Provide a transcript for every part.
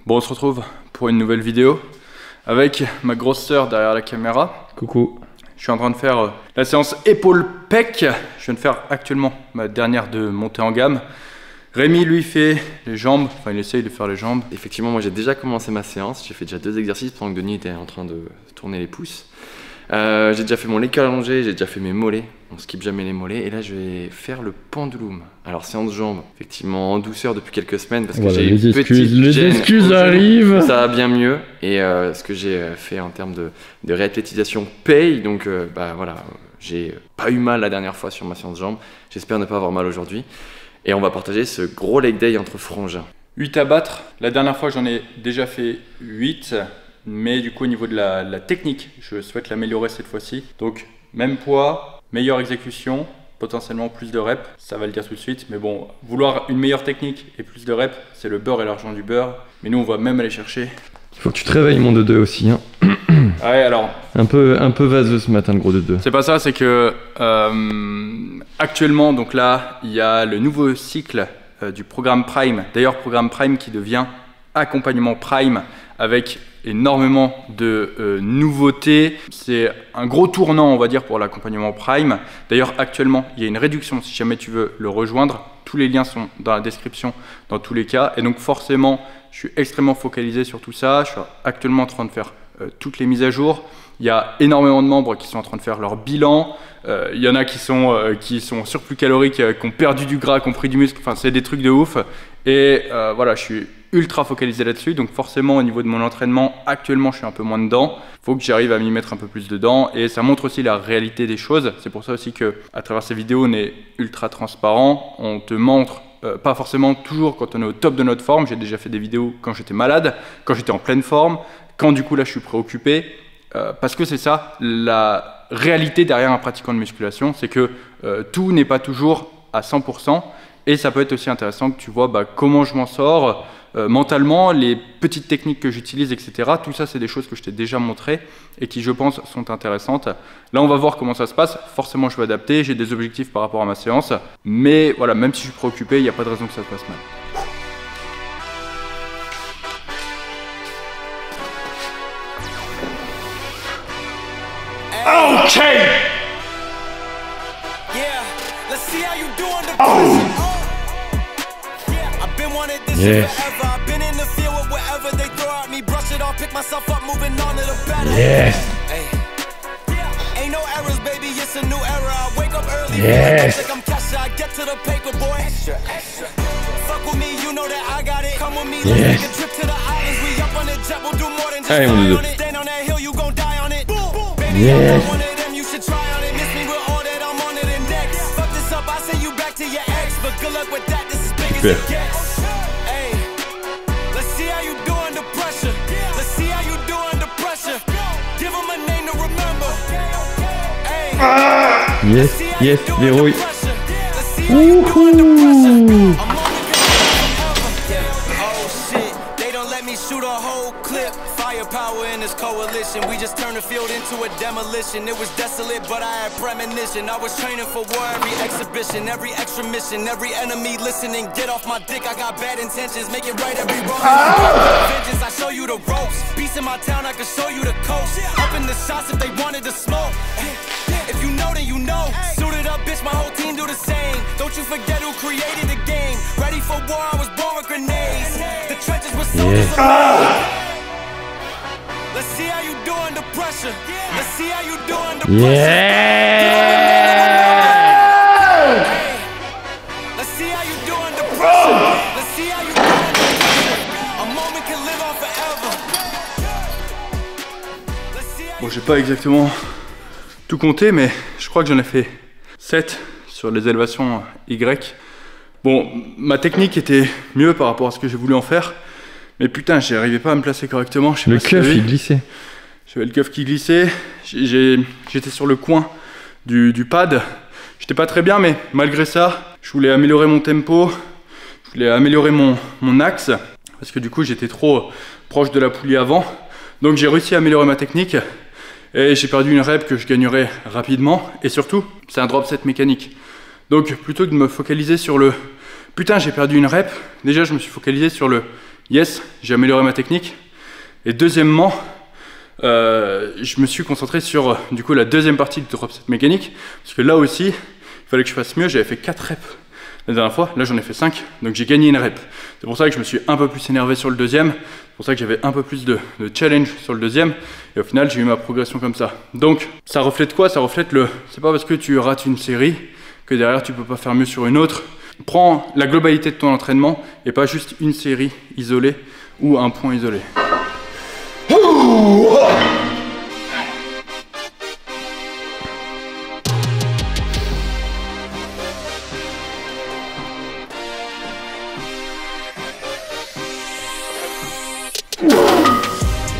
Bon, on se retrouve pour une nouvelle vidéo avec ma grosse sœur derrière la caméra. Coucou. Je suis en train de faire la séance épaule-pec. Je viens de faire actuellement ma dernière de montée en gamme. Rémi, lui, fait les jambes, enfin il essaye de faire les jambes. Effectivement, moi j'ai déjà commencé ma séance. J'ai fait déjà 2 exercices pendant que Denis était en train de tourner les pouces. J'ai déjà fait mon leg curl allongé, j'ai déjà fait mes mollets. On skip jamais les mollets. Et là, je vais faire le pendulum. Alors, séance jambes, effectivement en douceur depuis quelques semaines parce que voilà, j'ai une petite les excuses arrivent. Ça va bien mieux. Et ce que j'ai fait en termes de réathlétisation paye. Donc, bah voilà, j'ai pas eu mal la dernière fois sur ma séance jambes. J'espère ne pas avoir mal aujourd'hui. Et on va partager ce gros leg day entre frangins. 8 à battre. La dernière fois, j'en ai déjà fait 8. Mais du coup, au niveau de la technique, je souhaite l'améliorer cette fois-ci. Donc, même poids, meilleure exécution, potentiellement plus de reps. Ça va le dire tout de suite. Mais bon, vouloir une meilleure technique et plus de reps, c'est le beurre et l'argent du beurre. Mais nous, on va même aller chercher. Il faut que tu te réveilles, mon deux aussi. Hein. Ouais, alors. Un peu vaseux ce matin, le gros deux. C'est pas ça, c'est que actuellement, donc là, il y a le nouveau cycle du programme Prime. D'ailleurs, programme Prime qui devient accompagnement Prime avec énormément de nouveautés. C'est un gros tournant, on va dire, pour l'accompagnement Prime. D'ailleurs, actuellement, il y a une réduction si jamais tu veux le rejoindre. Tous les liens sont dans la description dans tous les cas. Et donc, forcément, je suis extrêmement focalisé sur tout ça. Je suis actuellement en train de faire toutes les mises à jour. Il y a énormément de membres qui sont en train de faire leur bilan. Il y en a qui sont surplus caloriques, qui ont perdu du gras, qui ont pris du muscle. Enfin, c'est des trucs de ouf. Et voilà, je suis ultra focalisé là-dessus. Donc forcément, au niveau de mon entraînement, actuellement, je suis un peu moins dedans. Il faut que j'arrive à m'y mettre un peu plus dedans. Et ça montre aussi la réalité des choses. C'est pour ça aussi que à travers ces vidéos, on est ultra transparent. On te montre pas forcément toujours quand on est au top de notre forme. J'ai déjà fait des vidéos quand j'étais malade, quand j'étais en pleine forme, quand du coup là, je suis préoccupé. Parce que c'est ça, la réalité derrière un pratiquant de musculation, c'est que tout n'est pas toujours à 100%. Et ça peut être aussi intéressant que tu vois comment je m'en sors mentalement, les petites techniques que j'utilise, etc. Tout ça, c'est des choses que je t'ai déjà montrées et qui, je pense, sont intéressantes. Là, on va voir comment ça se passe. Forcément, je vais adapter. J'ai des objectifs par rapport à ma séance. Mais voilà, même si je suis préoccupé, il n'y a pas de raison que ça se passe mal. Okay. Yeah, let's see how you do on the pressure. Yeah, I've been wanting this shit forever. I've been in the field with whatever they throw at me. Brush it off, pick myself up, moving on to the better. Yes. Hey. Yeah, ain't no errors, baby, it's a new era. I wake up early, yes. like I'm Kesha. I get to the paper, boy. Extra, extra. Fuck with me, you know that I got it. Come with me, let's take a trip to the islands. We up on the jet, we'll do more than just fly on it. Stand on that hill, you gon' die on it. Yes. One of them, you should try on it. Miss me with all that, I'm on it and next. Fuck this up, I send you back to your ex. But good luck with that, this is big as it gets. Hey, let's see how you do under pressure. Let's see how you do under pressure. Give them a name to remember. Hey, Yes, yes, verrouille. let's see how you do under pressure. Oh shit, they don't let me shoot a whole clip. Firepower in this coalition. We just turned the field into a demolition. It was desolate, but I had premonition. I was training for war, every exhibition, every extra mission, every enemy listening. Get off my dick, I got bad intentions. Make it right every wrong. Vengeance, I show you the ropes. Peace in my town, I can show you the coast. Up in the shots if they wanted to smoke. If you know, then you know. Suited up, bitch, my whole team do the same. Don't you forget who created the game. Ready for war, I was born with grenades. The trenches were soldiers of mine. Let's see how you do under pressure. Let's see how you do under pressure. Let's see how you do under pressure. Let's see how you do under pressure. A moment can live on forever. Let's see how Bon, j'ai pas exactement tout compté, mais je crois que j'en ai fait 7 sur les élévations Y. Bon, ma technique était mieux par rapport à ce que j'ai voulu en faire. Mais putain, j'arrivais pas à me placer correctement. Le cuff, il glissait. J'avais le cuff qui glissait. J'étais sur le coin du pad. J'étais pas très bien, mais malgré ça, je voulais améliorer mon tempo. Je voulais améliorer mon axe. Parce que du coup, j'étais trop proche de la poulie avant. Donc j'ai réussi à améliorer ma technique. Et j'ai perdu une rep que je gagnerais rapidement. Et surtout, c'est un drop set mécanique. Donc plutôt que de me focaliser sur le putain, j'ai perdu une rep, déjà je me suis focalisé sur le yes, j'ai amélioré ma technique. Et deuxièmement, je me suis concentré sur du coup la deuxième partie du drop set mécanique, parce que là aussi, il fallait que je fasse mieux. J'avais fait 4 reps la dernière fois, là j'en ai fait 5, donc j'ai gagné une rep. C'est pour ça que je me suis un peu plus énervé sur le deuxième, c'est pour ça que j'avais un peu plus de challenge sur le deuxième, et au final j'ai eu ma progression comme ça. Donc ça reflète quoi? Ça reflète c'est pas parce que tu rates une série que derrière tu peux pas faire mieux sur une autre. Prends la globalité de ton entraînement et pas juste une série isolée ou un point isolé.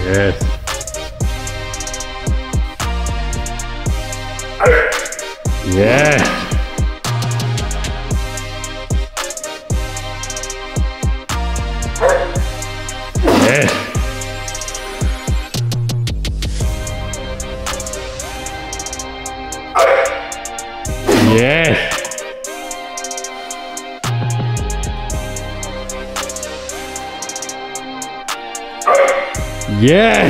Yes. Yeah. Yeah. Yeah. Yeah.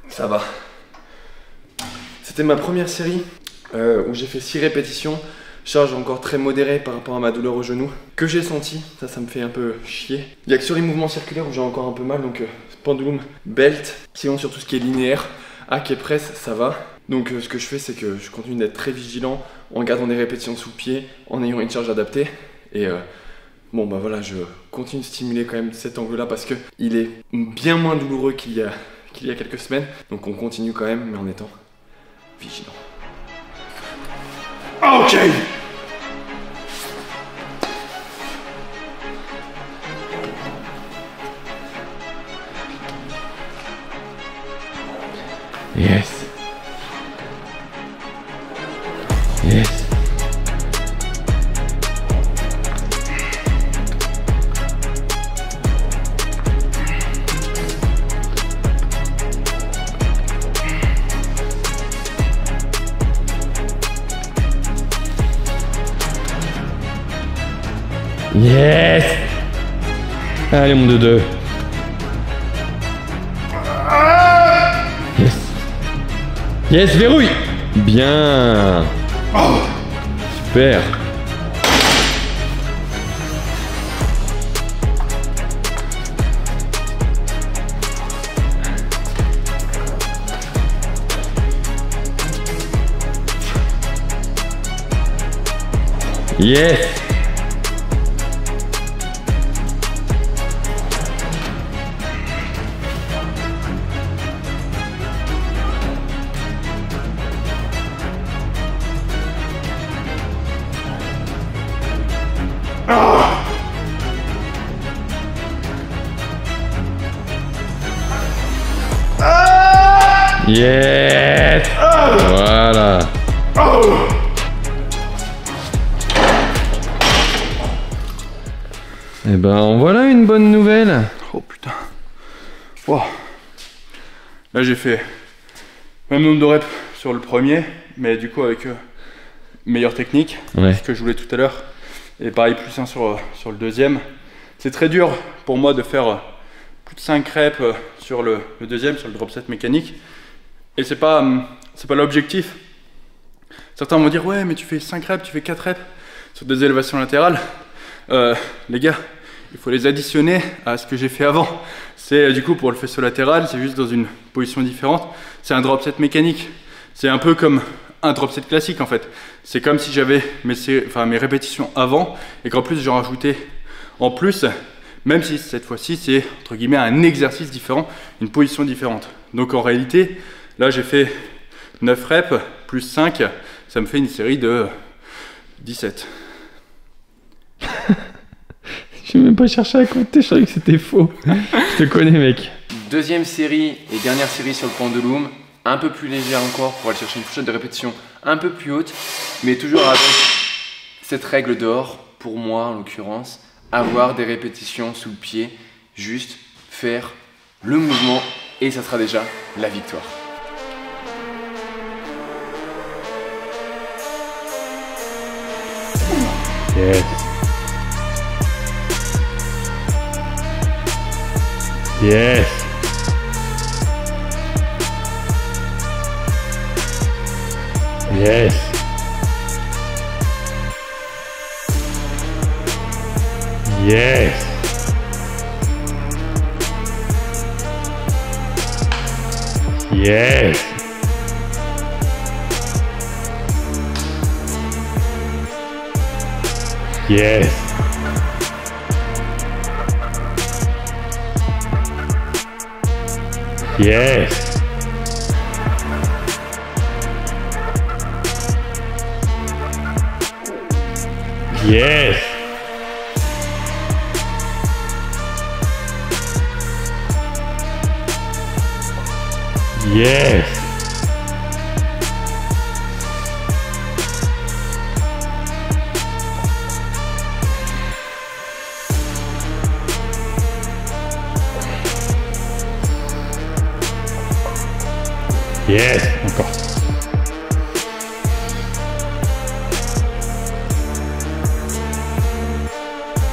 Ça va. C'était ma première série où j'ai fait 6 répétitions. Charge encore très modérée par rapport à ma douleur au genou que j'ai senti. Ça me fait un peu chier. Il n'y a que sur les mouvements circulaires où j'ai encore un peu mal, donc pendulum, belt. Sinon sur tout ce qui est linéaire, hack et presse, ça va. Donc ce que je fais, c'est que je continue d'être très vigilant en gardant des répétitions sous le pied, en ayant une charge adaptée. Et bon bah voilà, je continue de stimuler quand même cet angle-là parce que il est bien moins douloureux qu'il y a quelques semaines. Donc on continue quand même, mais en étant vigilant. Ok. Yes. Yes. Yes. Allez mon 2-2. Yes. Yes, verrouille. Bien. Super. Yes. Yes. Voilà. Et ben en voilà une bonne nouvelle. Oh putain. Wow. Là j'ai fait même nombre de reps sur le premier, mais du coup avec meilleure technique, Ouais. ce que je voulais tout à l'heure. Et pareil plus 1 sur le deuxième. C'est très dur pour moi de faire plus de 5 reps sur le deuxième, sur le drop set mécanique. Et c'est pas l'objectif. Certains vont dire ouais mais tu fais 5 reps, tu fais 4 reps sur des élévations latérales. Les gars, il faut les additionner à ce que j'ai fait avant. C'est du coup pour le faisceau latéral, c'est juste dans une position différente. C'est un drop set mécanique. C'est un peu comme un drop set classique en fait. C'est comme si j'avais mes répétitions avant et qu'en plus j'en rajoutais en plus, même si cette fois-ci c'est entre guillemets un exercice différent, une position différente. Donc en réalité, là j'ai fait 9 reps plus 5, ça me fait une série de 17. Je vais même pas chercher à compter, je savais que c'était faux. Je te connais mec. Deuxième série et dernière série sur le pendulum, un peu plus légère encore pour aller chercher une fourchette de répétition un peu plus haute, mais toujours avec cette règle d'or, pour moi en l'occurrence, avoir des répétitions sous le pied juste faire le mouvement et ça sera déjà la victoire. Yes. Yes. Yes. Yes. Yes. Yes. Yes. Yes. Yes. Yes. Encore.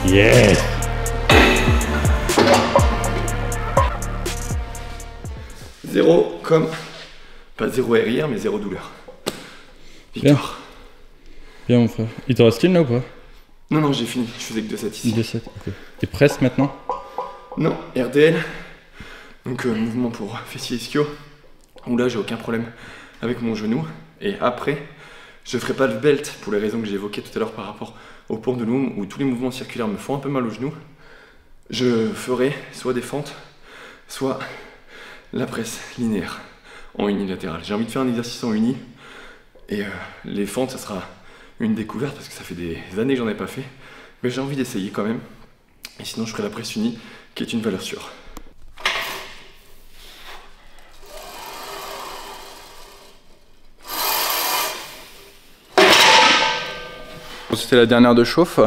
Yes. Zéro comme, pas zéro RIR, mais zéro douleur. Victoire. Bien mon frère. Il te reste une là ou pas? Non, non, j'ai fini. Je faisais que 2 sets ici. 2 sets, ok. Et presse maintenant? Non, RDL. Donc mouvement pour fessier ischio. Où là, j'ai aucun problème avec mon genou. Et après, je ferai pas le belt pour les raisons que j'ai évoquées tout à l'heure par rapport au pendulum où tous les mouvements circulaires me font un peu mal au genou. Je ferai soit des fentes, soit la presse linéaire en unilatéral. J'ai envie de faire un exercice en uni et les fentes ça sera une découverte parce que ça fait des années que j'en ai pas fait, mais j'ai envie d'essayer quand même. Et sinon je ferai la presse unie qui est une valeur sûre. C'était la dernière de chauffe.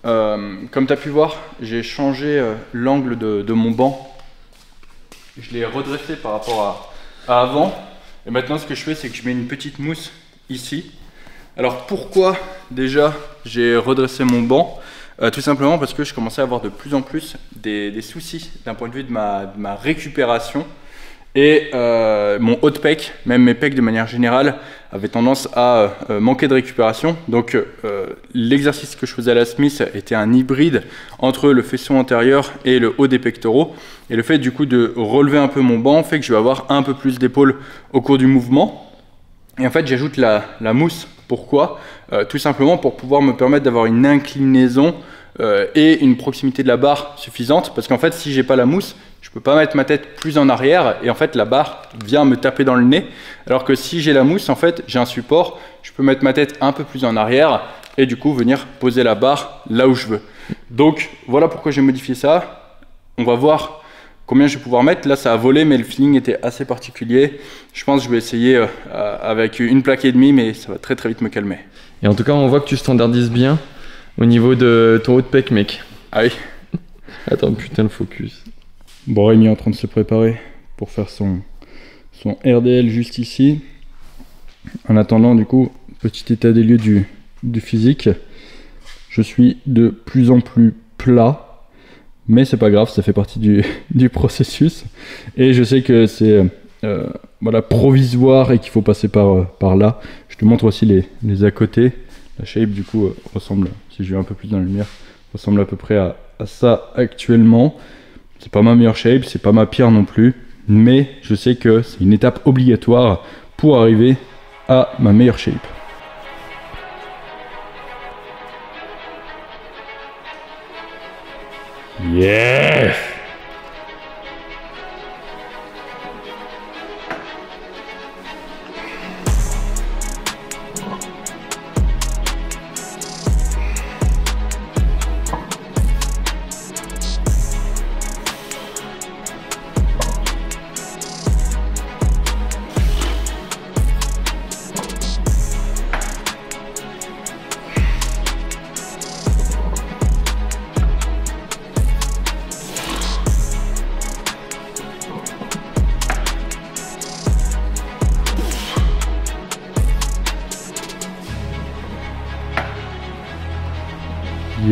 Comme tu as pu voir, j'ai changé l'angle de mon banc. Je l'ai redressé par rapport à avant. Et maintenant, ce que je fais, c'est que je mets une petite mousse ici. Alors, pourquoi déjà j'ai redressé mon banc? Tout simplement parce que je commençais à avoir de plus en plus des soucis d'un point de vue de ma récupération. Et mon haut de pec, même mes pecs de manière générale, avaient tendance à manquer de récupération. Donc l'exercice que je faisais à la Smith était un hybride entre le faisceau antérieur et le haut des pectoraux. Et le fait du coup de relever un peu mon banc fait que je vais avoir un peu plus d'épaule au cours du mouvement. Et en fait j'ajoute la mousse. Pourquoi? Tout simplement pour pouvoir me permettre d'avoir une inclinaison et une proximité de la barre suffisante. Parce qu'en fait si j'ai pas la mousse, je peux pas mettre ma tête plus en arrière et en fait la barre vient me taper dans le nez. Alors que si j'ai la mousse, en fait, j'ai un support, je peux mettre ma tête un peu plus en arrière et du coup venir poser la barre là où je veux. Donc voilà pourquoi j'ai modifié ça. On va voir combien je vais pouvoir mettre. Là ça a volé mais le feeling était assez particulier. Je pense que je vais essayer avec une plaque et demie mais ça va très vite me calmer. Et en tout cas on voit que tu standardises bien au niveau de ton haut de pec mec. Ah oui. Attends putain le focus. Bon, Rémi est en train de se préparer pour faire son RDL juste ici. En attendant, du coup, petit état des lieux du physique. Je suis de plus en plus plat, mais c'est pas grave, ça fait partie du processus. Et je sais que c'est voilà, provisoire et qu'il faut passer par là. Je te montre aussi les à côté. La shape, du coup, ressemble, si je vais un peu plus dans la lumière, ressemble à peu près à ça actuellement. C'est pas ma meilleure shape, c'est pas ma pire non plus, mais je sais que c'est une étape obligatoire pour arriver à ma meilleure shape. Yes!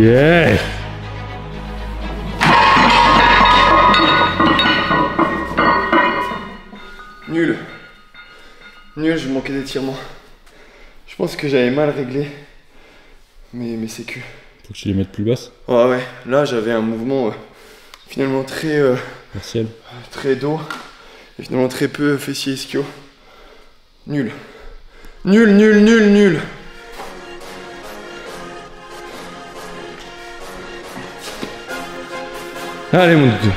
Yes. Nul. Nul, je manquais d'étirement. Je pense que j'avais mal réglé mes sécu. Faut que je les mette plus basses. Ouais, là j'avais un mouvement finalement très Partiel. très dos et finalement très peu fessier ischio. Nul. Nul, nul, nul, nul. Allez mon doudou.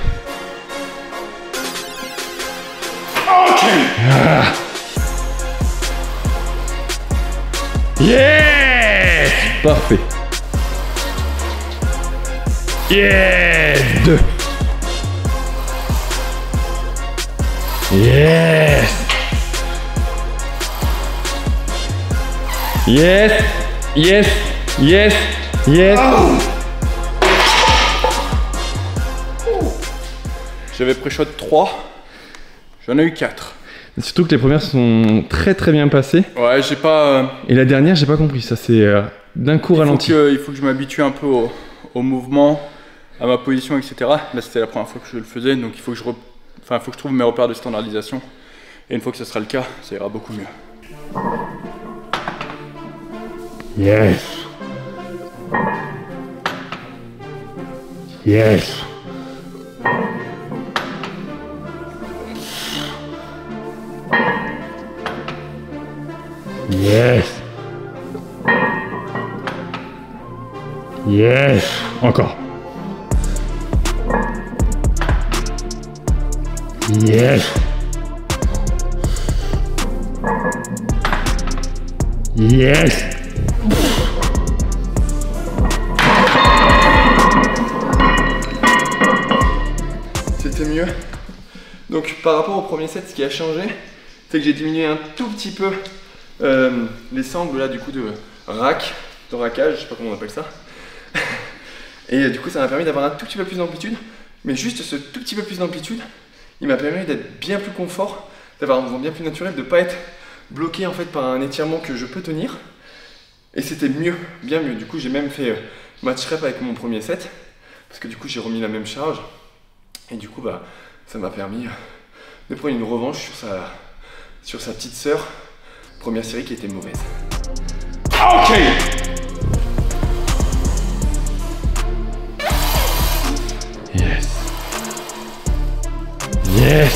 Ah. Yes. Parfait. Yes. 2. Yes. Yes. Yes. Yes. Yes. J'avais pré-shot 3, j'en ai eu 4. Surtout que les premières sont très très bien passées. Ouais, j'ai pas... Et la dernière, j'ai pas compris. Ça, c'est d'un coup ralenti. il faut que je m'habitue un peu au mouvement, à ma position, etc. Là, c'était la première fois que je le faisais, donc il faut que faut que je trouve mes repères de standardisation. Et une fois que ce sera le cas, ça ira beaucoup mieux. Yes. Yes. Yes. Yes. Encore. Yes. Yes. C'était mieux. Donc par rapport au premier set, ce qui a changé, c'est que j'ai diminué un tout petit peu les angles là du coup de raquage, je sais pas comment on appelle ça. Et du coup ça m'a permis d'avoir un tout petit peu plus d'amplitude, mais juste ce tout petit peu plus d'amplitude, il m'a permis d'être bien plus confort, d'avoir un mouvement bien plus naturel, de pas être bloqué en fait par un étirement que je peux tenir. Et c'était mieux, bien mieux. Du coup j'ai même fait match rep avec mon premier set, parce que du coup j'ai remis la même charge. Et du coup bah ça m'a permis de prendre une revanche sur sa petite sœur. Première série qui était mauvaise. Ok. Yes. Yes.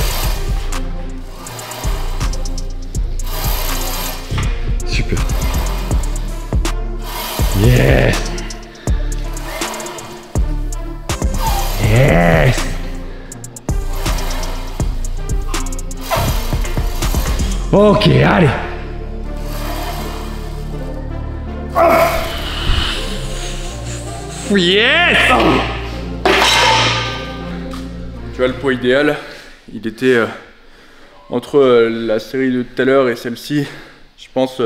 Super. Yes. Yes. Ok, allez. Yes. Tu vois, le poids idéal, il était entre la série de tout à l'heure et celle-ci. Je pense,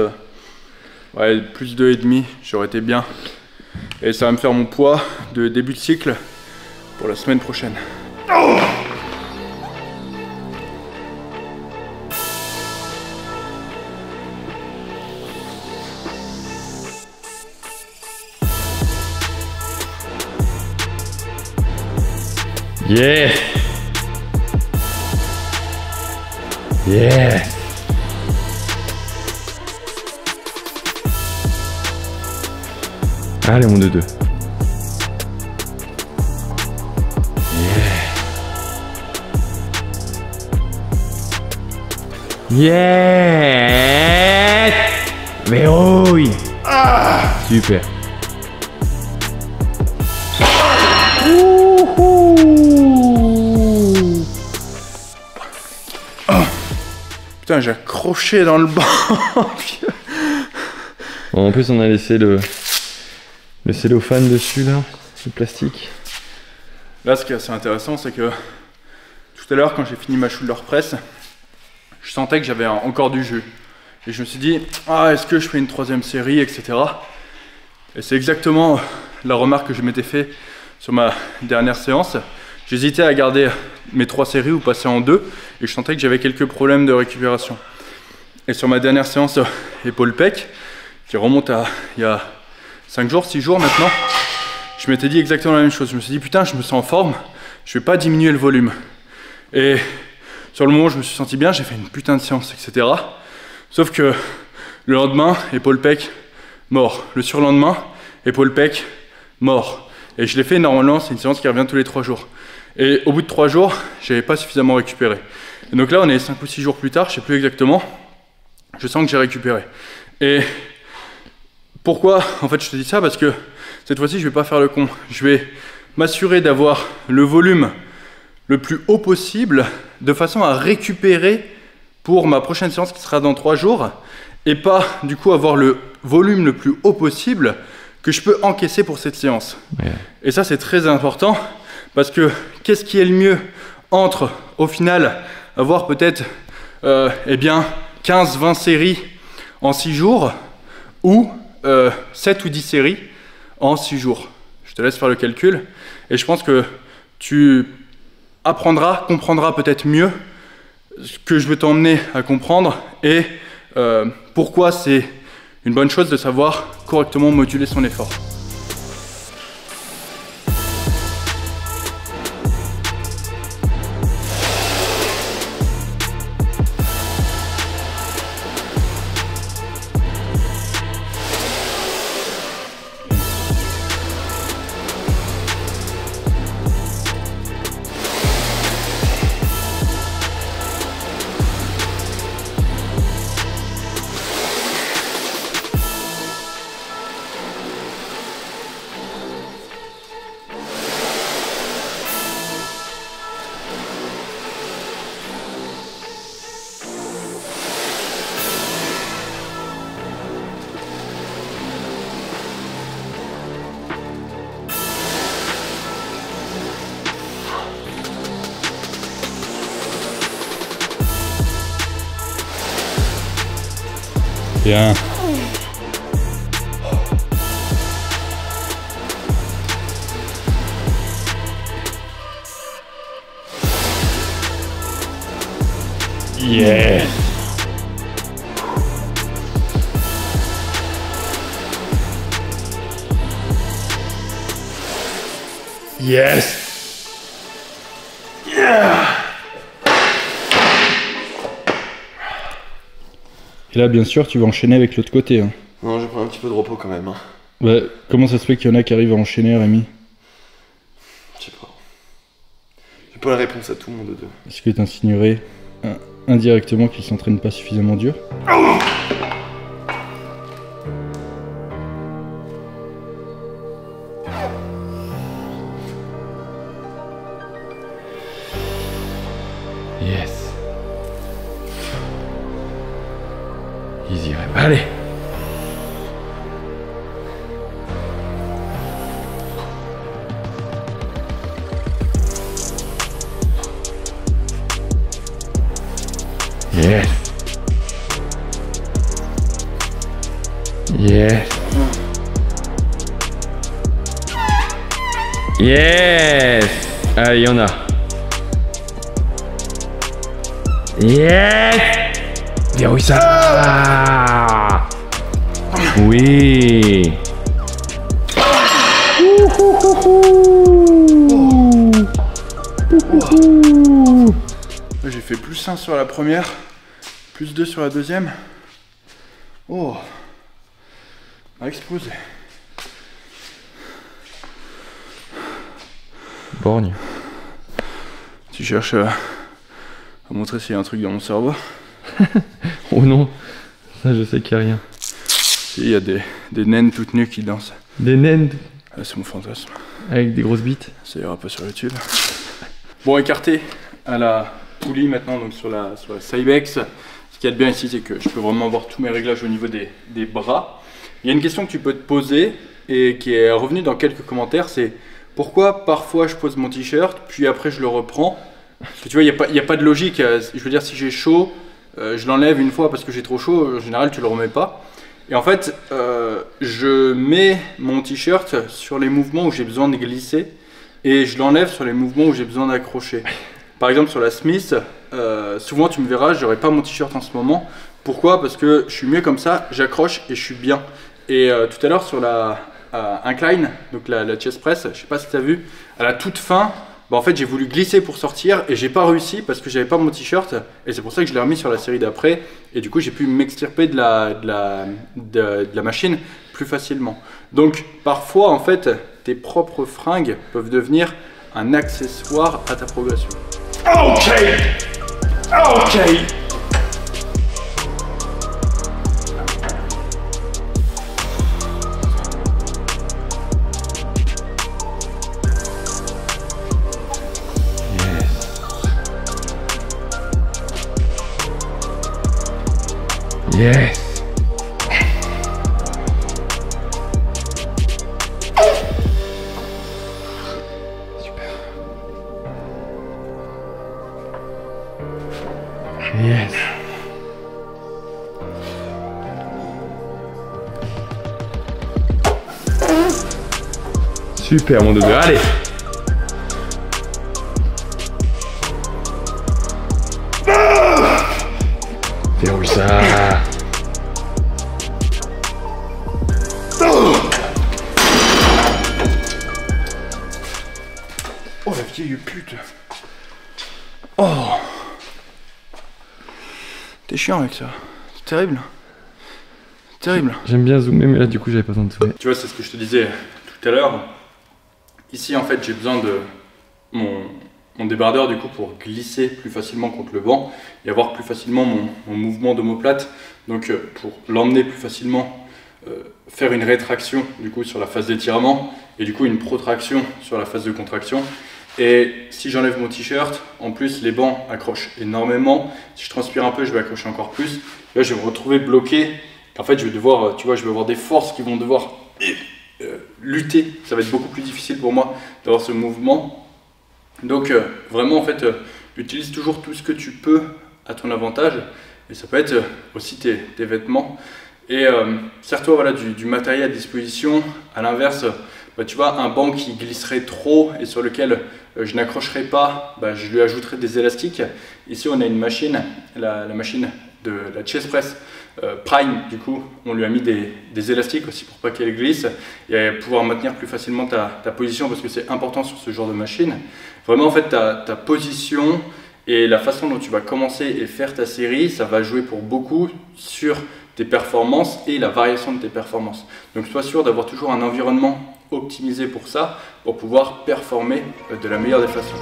ouais, plus 2,5, j'aurais été bien. Et ça va me faire mon poids de début de cycle pour la semaine prochaine. Yes. Yes. Allez mon 2-2. Yes. Verrouille. Super. Putain, j'ai accroché dans le banc. Bon, en plus, on a laissé le cellophane dessus là, le plastique. Là, ce qui est assez intéressant, c'est que tout à l'heure, quand j'ai fini ma shoulder press, je sentais que j'avais encore du jus. Et je me suis dit, ah, est-ce que je fais une troisième série, etc. Et c'est exactement la remarque que je m'étais fait sur ma dernière séance. J'hésitais à garder mes 3 séries ou passer en 2, et je sentais que j'avais quelques problèmes de récupération. Et sur ma dernière séance épaule-pec, qui remonte à il y a 5 jours, 6 jours maintenant, je m'étais dit exactement la même chose. Je me suis dit, putain, je me sens en forme, je vais pas diminuer le volume. Et sur le moment, je me suis senti bien, j'ai fait une putain de séance, etc. Sauf que le lendemain, épaule pec, mort. Le surlendemain, épaule pec, mort. Et je l'ai fait normalement, c'est une séance qui revient tous les 3 jours. Et au bout de 3 jours, j'avais pas suffisamment récupéré. Et donc là, on est 5 ou 6 jours plus tard, je sais plus exactement. Je sens que j'ai récupéré. Et pourquoi en fait je te dis ça? Parce que cette fois-ci, je vais pas faire le con. Je vais m'assurer d'avoir le volume le plus haut possible de façon à récupérer pour ma prochaine séance qui sera dans 3 jours et pas du coup avoir le volume le plus haut possible que je peux encaisser pour cette séance. Ouais. Et ça, c'est très important parce que qu'est-ce qui est le mieux entre, au final, avoir peut-être eh bien 15-20 séries en 6 jours ou 7 ou 10 séries en 6 jours. Je te laisse faire le calcul et je pense que tu comprendras peut-être mieux ce que je veux t'emmener à comprendre et pourquoi c'est une bonne chose de savoir correctement moduler son effort. Bien. Yeah. Yes. Yeah. Et là, bien sûr, tu vas enchaîner avec l'autre côté. Hein. Non, je prends un petit peu de repos quand même. Hein. Bah, comment ça se fait qu'il y en a qui arrivent à enchaîner, Rémi? Je sais pas. J'ai pas la réponse à tout, mon dodo. Est-ce que tu insinuerais indirectement qu'ils s'entraînent pas suffisamment dur? Yes. Easy, Rémi. Allez. Yes. Yes. Yes. Ah, il y en a. Yes. Verrouille ça. Ah. Oui. J'ai fait plus 1 sur la première, plus 2 sur la deuxième. Oh, a explosé. Borgne. Tu cherches à montrer s'il y a un truc dans mon cerveau? Oh non, ça je sais qu'il n'y a rien. Il y a des naines toutes nues qui dansent. Des naines? Ah, c'est mon fantasme. Avec des grosses bites? Ça ira pas sur YouTube. Bon, écarté à la poulie maintenant, donc sur la Cybex. Ce qu'il y a de bien ici, c'est que je peux vraiment avoir tous mes réglages au niveau des bras. Il y a une question que tu peux te poser et qui est revenue dans quelques commentaires, c'est pourquoi parfois je pose mon t-shirt, puis après je le reprends. Parce que tu vois, il n'y a pas de logique. Je veux dire, si j'ai chaud, je l'enlève une fois parce que j'ai trop chaud. En général, tu le remets pas. Et en fait, je mets mon t-shirt sur les mouvements où j'ai besoin de glisser et je l'enlève sur les mouvements où j'ai besoin d'accrocher. Par exemple, sur la Smith, souvent tu me verras, j'aurai pas mon t-shirt en ce moment. Pourquoi? Parce que je suis mieux comme ça, j'accroche et je suis bien. Et tout à l'heure sur la incline, donc la chest press, je sais pas si tu as vu, à la toute fin, bah en fait j'ai voulu glisser pour sortir et j'ai pas réussi parce que j'avais pas mon t-shirt et c'est pour ça que je l'ai remis sur la série d'après et du coup j'ai pu m'extirper de la machine plus facilement. Donc parfois en fait tes propres fringues peuvent devenir un accessoire à ta progression. Ok. Yes. Super. Yes. Super mon dodo, allez. Verrouille ça. Oh la vieille pute. Oh. T'es chiant avec ça. C'est terrible. Terrible. J'aime bien zoomer mais là du coup j'avais pas besoin de zoomer. Tu vois, c'est ce que je te disais tout à l'heure. Ici en fait j'ai besoin de mon débardeur du coup pour glisser plus facilement contre le banc et avoir plus facilement mon mouvement d'omoplate. Donc pour l'emmener plus facilement, faire une rétraction du coup sur la phase d'étirement et du coup une protraction sur la phase de contraction. Et si j'enlève mon t-shirt, en plus les bancs accrochent énormément. Si je transpire un peu, je vais accrocher encore plus. Là je vais me retrouver bloqué. En fait je vais devoir, tu vois, je vais avoir des forces qui vont devoir lutter. Ça va être beaucoup plus difficile pour moi d'avoir ce mouvement. Donc vraiment en fait utilise toujours tout ce que tu peux à ton avantage et ça peut être aussi tes vêtements et sers-toi voilà, du matériel à disposition. À l'inverse, bah, tu vois, un banc qui glisserait trop et sur lequel je n'accrocherai pas, bah, je lui ajouterai des élastiques. Ici on a une machine, la machine de la chest press Prime, du coup on lui a mis des élastiques aussi pour pas qu'elle glisse et pouvoir maintenir plus facilement ta position parce que c'est important sur ce genre de machine. Vraiment en fait ta position et la façon dont tu vas commencer et faire ta série, ça va jouer pour beaucoup sur tes performances et la variation de tes performances. Donc sois sûr d'avoir toujours un environnement optimisé pour ça, pour pouvoir performer de la meilleure des façons.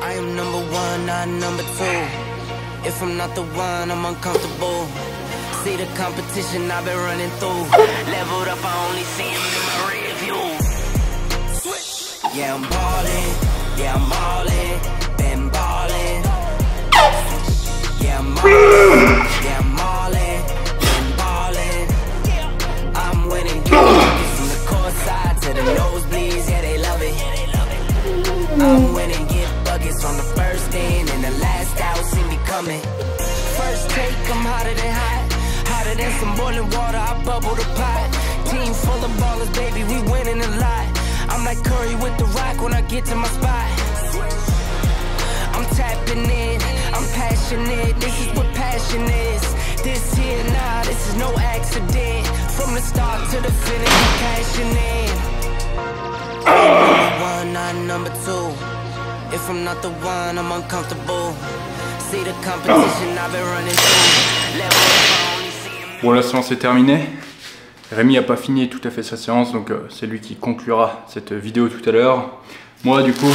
If I'm not the one, I'm uncomfortable. See the competition I've been running through. Leveled up, I only see him in my rear view. Switch. Yeah, I'm ballin'. Yeah, I'm all in. Been ballin'. Yeah, I'm all in. Yeah, I'm all in. Been ballin'. I'm winning games from the court side to the nosebleeds. Yeah, they love it. I'm winning, get buckets on the first in and the last out. See me coming. First take, I'm hotter than hot. Hotter than some boiling water, I bubble the pot. Team full of ballers, baby, we winning a lot. I'm like Curry with the rock when I get to my spot. I'm tapping in, I'm passionate. This is what passion is. This here, nah, this is no accident. From the start to the finish, I'm cashing in. Number one, not number two. If I'm not the one, I'm uncomfortable. See the competition I've been running through. Level up, only see him. Bon, la séance est terminée. Rémi n'a pas fini tout à fait sa séance, donc c'est lui qui conclura cette vidéo tout à l'heure. Moi, du coup,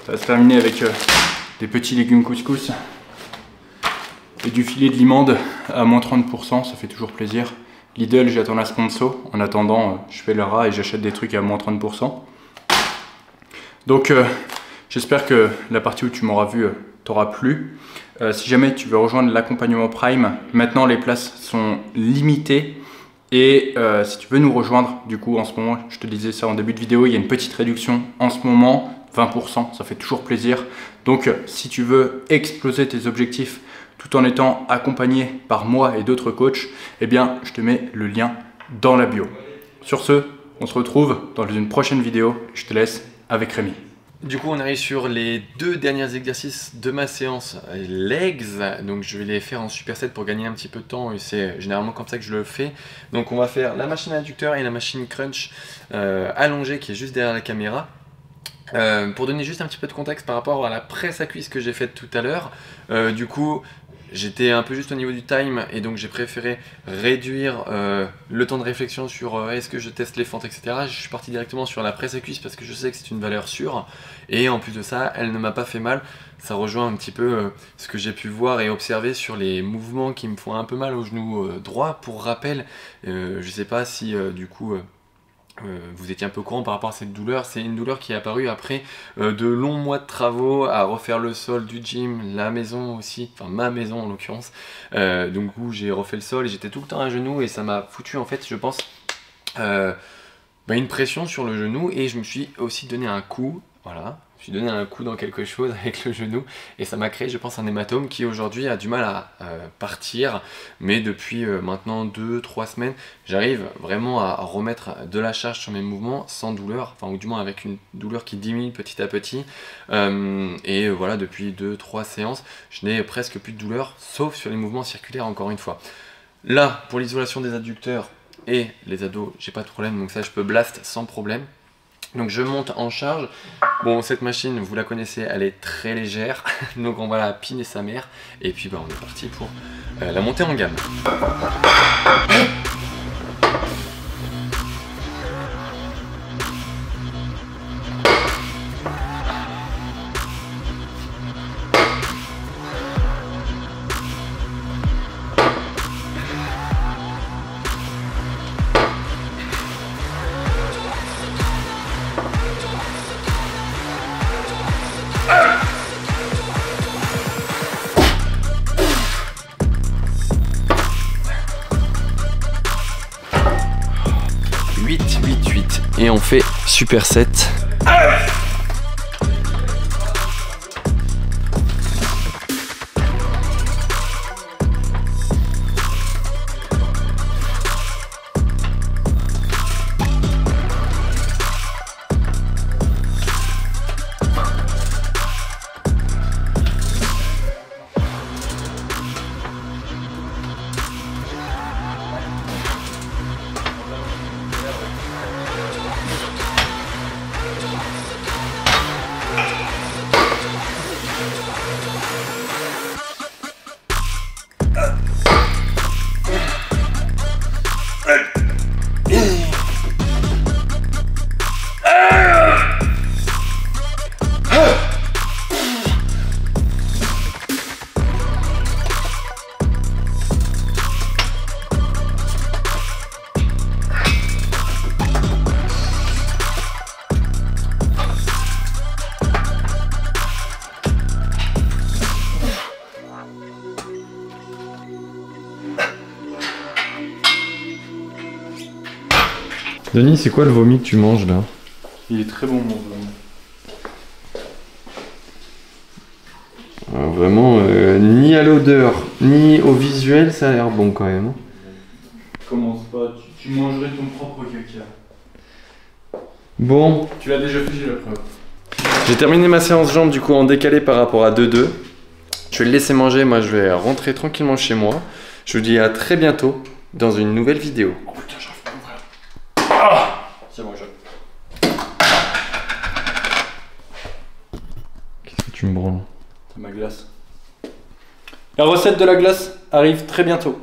ça va se terminer avec des petits légumes couscous et du filet de limande à moins 30%, ça fait toujours plaisir. Lidl, j'attends la sponsor. En attendant, je fais le rat et j'achète des trucs à moins 30%. Donc, j'espère que la partie où tu m'auras vu t'aura plu. Si jamais tu veux rejoindre l'accompagnement Prime, maintenant les places sont limitées. Et si tu veux nous rejoindre, du coup en ce moment, je te disais ça en début de vidéo, il y a une petite réduction en ce moment, 20%, ça fait toujours plaisir. Donc si tu veux exploser tes objectifs tout en étant accompagné par moi et d'autres coachs, eh bien je te mets le lien dans la bio. Sur ce, on se retrouve dans une prochaine vidéo, je te laisse avec Rémi. Du coup, on arrive sur les 2 derniers exercices de ma séance legs. Donc, je vais les faire en superset pour gagner un petit peu de temps. Et c'est généralement comme ça que je le fais. Donc, on va faire la machine adducteur et la machine crunch allongée qui est juste derrière la caméra. Pour donner juste un petit peu de contexte par rapport à la presse à cuisse que j'ai faite tout à l'heure. Du coup, j'étais un peu juste au niveau du time et donc j'ai préféré réduire le temps de réflexion sur est-ce que je teste les fentes, etc. Je suis parti directement sur la presse à cuisse parce que je sais que c'est une valeur sûre et en plus de ça, elle ne m'a pas fait mal. Ça rejoint un petit peu ce que j'ai pu voir et observer sur les mouvements qui me font un peu mal au genou droit. Pour rappel, je sais pas si du coup... vous étiez un peu au courant par rapport à cette douleur. C'est une douleur qui est apparue après de longs mois de travaux à refaire le sol du gym, la maison aussi, enfin ma maison en l'occurrence. Donc où j'ai refait le sol et j'étais tout le temps à genoux et ça m'a foutu en fait, je pense, une pression sur le genou et je me suis aussi donné un coup, voilà. Je me suis donné un coup dans quelque chose avec le genou et ça m'a créé, je pense, un hématome qui aujourd'hui a du mal à partir. Mais depuis maintenant 2-3 semaines, j'arrive vraiment à remettre de la charge sur mes mouvements sans douleur, enfin ou du moins avec une douleur qui diminue petit à petit. Et voilà, depuis 2-3 séances, je n'ai presque plus de douleur, sauf sur les mouvements circulaires encore une fois. Là, pour l'isolation des adducteurs et les abdos, j'ai pas de problème, donc ça je peux blast sans problème. Donc je monte en charge. Bon, cette machine, vous la connaissez, elle est très légère. Donc on va la piner sa mère. Et puis on est parti pour la montée en gamme. Et on fait superset. Denis, c'est quoi le vomi que tu manges là? Il est très bon mon vomi. Vraiment, ni à l'odeur, ni au visuel, ça a l'air bon quand même. Commence pas, tu mangerais ton propre caca. Bon. Tu l'as déjà fait, j'ai la preuve. J'ai terminé ma séance jambes du coup en décalé par rapport à 2-2. Je vais le laisser manger, moi je vais rentrer tranquillement chez moi. Je vous dis à très bientôt dans une nouvelle vidéo. Oh putain, j'arrive pas à l'ouvrir. Ah, c'est bon, Qu'est-ce que tu me branles? C'est ma glace. La recette de la glace arrive très bientôt.